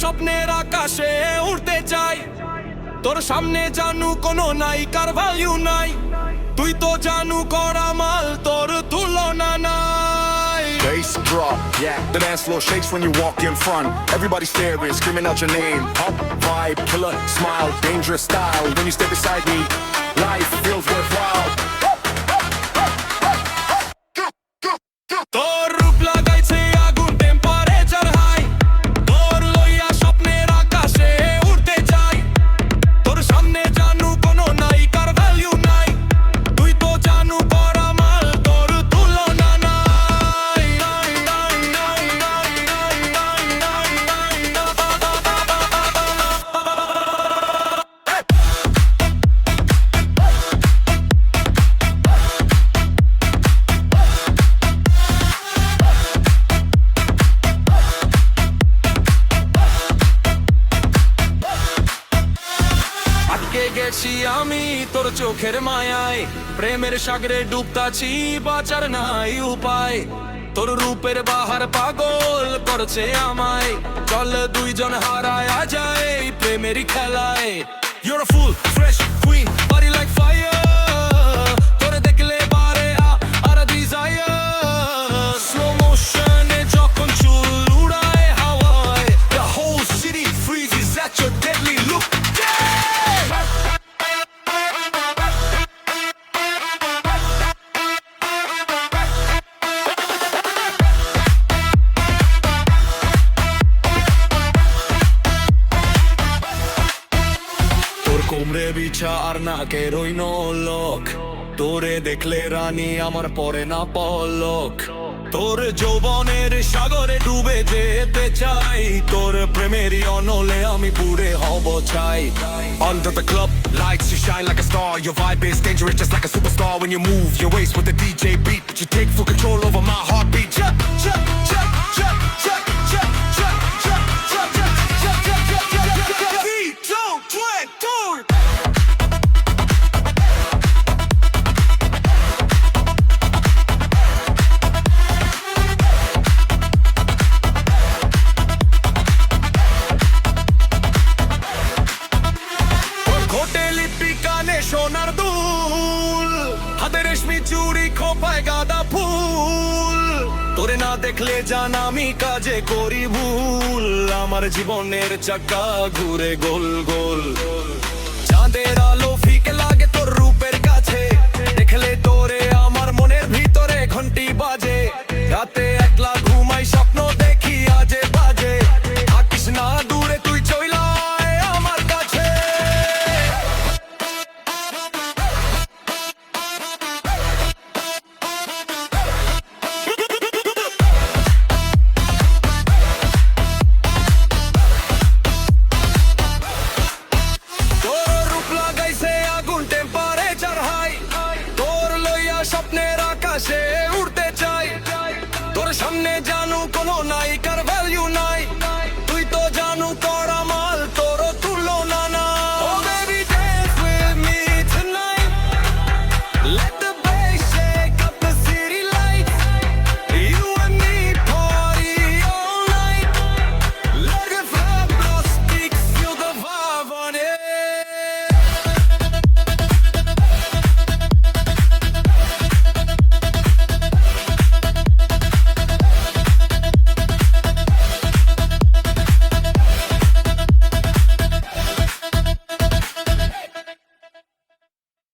স্বপ্নের আকাশে উড়তে চাই, তোর সামনে জানু কোনো নায়িকার ভ্যালু নাই, তুই তো জানু করা মাল, তোর তুলনা নাই। Bass drop, yeah, the dance floor shakes when you walk in front. Everybody staring, screaming out your name. Up, vibe, killer, smile, dangerous style. When you step beside me, life feels worthwhile. তোর রূপ লাগাইছে আগুন, temperature high, তোর লইয়া স্বপ্নের আকাশে উড়তে চাই, তোর সামনে জানু কোনো নায়িকার ভ্যালু নাই, তুই তো জানু করা মাল, তোর তুলনা নাই। আটকে গেছি আমি তোর চোখের মায়ায়, প্রেমের সাগরে ডুবতাছি, বাঁচার নাই উপায়, তোর রূপের বাহার পাগল করছে আমায়, চল দুইজন হারায় যায় প্রেমেরই খেলায়। You're a fool, fresh queen, body like fire, তোরে দেখলে বারে আর desire, slow motion এ যখন চুল উড়ায় হাওয়ায়, the whole city freezes at your deadly look. তোর কোমরে বিছা আর নাকের ওই নলক, তোরে দেখলে রানী আমার পরে না পলক, তোর যৌবনের সাগরে ডুবে যেতে চাই, তোর প্রেমেরই অনলে আমি পুরে হব চাই। Under the club lights, you shine like a star. Your vibe is dangerous, just like a superstar. When you move your waist with the DJ beat, but you take full control over my heartbeat. Check, check, check, check, check, check, check, check, check, check, check, check, check, check, check. 3, 2, 1, 2. ঘটে লিপি কানে সোনার দুল, হাতে রেশমি চুড়ি খোপায় গাঁদা ফুল, তোরে না দেখলে জান আমি কাজে করি ভুল, আমার জীবনের চাকা ঘুরে গোল গোল।